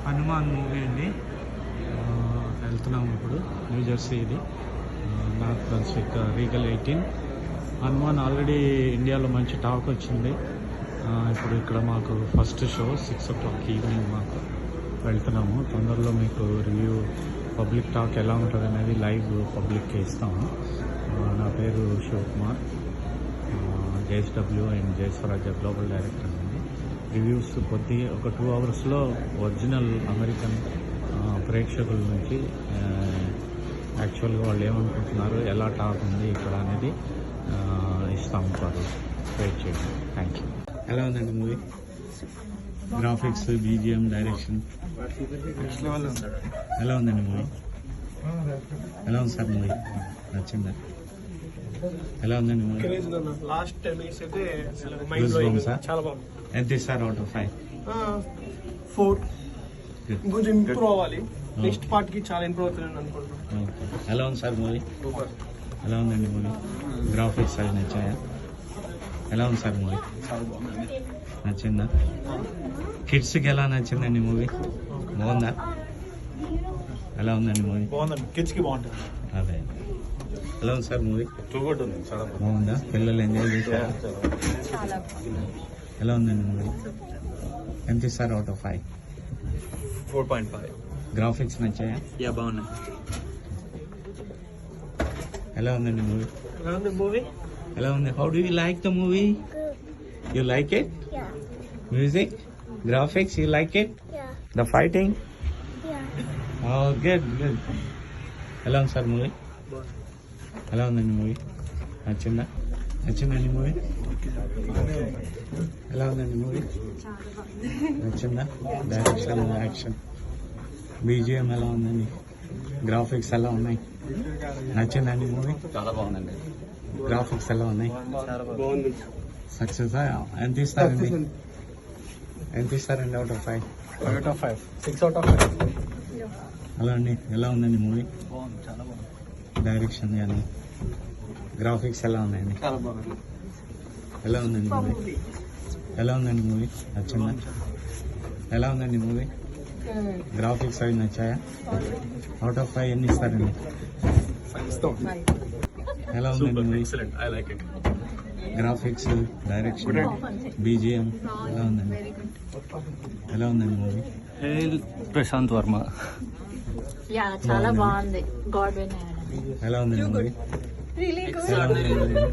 Hanuman movie అండి. వెళ్తున్నాము ఇప్పుడు న్యూ జెర్సీ. ఇది north Brunswick Regal 18. Hanuman already ఇండియాలో మంచి టాక్ వచ్చింది. ఇప్పుడు ఇక్కడ మాకు ఫస్ట్ షో 6 o'clock ఈవినింగ్ మాకు వెళ్తున్నాము. తొందరలో మీకు రివ్యూ పబ్లిక్ టాక్ ఎలా ఉంటుంది అనేది లైవ్ పబ్లిక్కి ఇస్తాము. నా పేరు Shivakumar, JSW and Jayaswarajya global director అండి. రివ్యూస్ కొద్దిగా ఒక 2 hours ఒరిజినల్ అమెరికన్ ప్రేక్షకుల నుంచి యాక్చువల్గా వాళ్ళు ఏమనుకుంటున్నారు, ఎలా టాక్ ఉంది ఇక్కడ అనేది ఇస్తాము. వెయిట్ చేయండి. Thank you. ఎలా ఉందండి మూవీ? గ్రాఫిక్స్, BGM, డైరెక్షన్ ఎలా ఉందండి మూవీ? ఎలా ఉంది సార్ మూవీ? నచ్చిందా? ఎలా ఉందండి మూవీ? ఎంత ఇస్తారు అవుట్ ఆఫ్ 5? 4. కొంచెం ఇంప్రూవ్ అవ్వాలి. నెక్స్ట్ పార్ట్ కి చాలా ఇంప్రూవ్ అవుతుంది అనుకుంటున్నాను. ఎలా ఉంది సార్ మూవీ? ఎలా ఉందండి మూవీ? గ్రాఫిక్స్ అవి నచ్చాయా? ఎలా ఉంది సార్ మూవీ? నచ్చిందా? కిడ్స్కి ఎలా నచ్చిందండి మూవీ? బాగుందా? ఎలా ఉందండి మూవీ? బాగుందండి. కిడ్స్ కి బాగుంటుంది. అదే. ఎలా ఉంది సార్ మూవీ? చాలా బాగుందా? పిల్లలు ఎంజాయ్ చేశారు? ఎలా ఉందండి మూవీ? ఎంత ఇస్తారు అవుట్ ఆఫ్ 5? 4.5. గ్రాఫిక్స్ నచ్చాయా? బాగున్నాయి. ఎలా ఉందండి మూవీ? మూవీ ఎలా ఉంది? How do you like the movie? You like it? Music, graphics, you like it? The fighting? Good good. ఎలా ఉంది సార్ మూవీ? ఎలా ఉందండి మూవీ? నచ్చిందా? నచ్చిందండి మూవీ? ఎలా ఉందండి మూవీ? నచ్చిందా? డైరెక్షన్, యాక్షన్, BGM ఎలా ఉందండి? గ్రాఫిక్స్ ఎలా ఉన్నాయి? నచ్చిందండి మూవీ? చాలా బాగుందండి. గ్రాఫిక్స్ ఎలా ఉన్నాయి? బాగుంది. సక్సెస్. ఎంత ఇస్తారండి? ఎంత ఇస్తారండి అవుట్ ఆఫ్ 5? 6 out of 5. అలా అండి. ఎలా ఉందండి మూవీ? బాగుంది. చాలా బాగుంది. డైరెక్షన్ కానీ గ్రాఫిక్స్ ఎలా ఉన్నాయండి? చాలా బాగుంది. ఎలా ఉందండి మూవీ? ఎలా ఉందండి మూవీ? నచ్చిందా? ఎలా ఉందండి మూవీ? గ్రాఫిక్స్ అవి నచ్చాయా? అవుట్ ఆఫ్ 5 ఎన్ని ఇస్తారండి? ఎలా ఉందండి movie? I like it. Graphics, direction, BGM ఎలా ఉందండి? ఎలా ఉందండి మూవీ? ప్రశాంత్ వర్మ. చాలా బాగుంది. God win. ఎలా ఉందండి మూవీ? ఎలా ఉందండి మూవీ?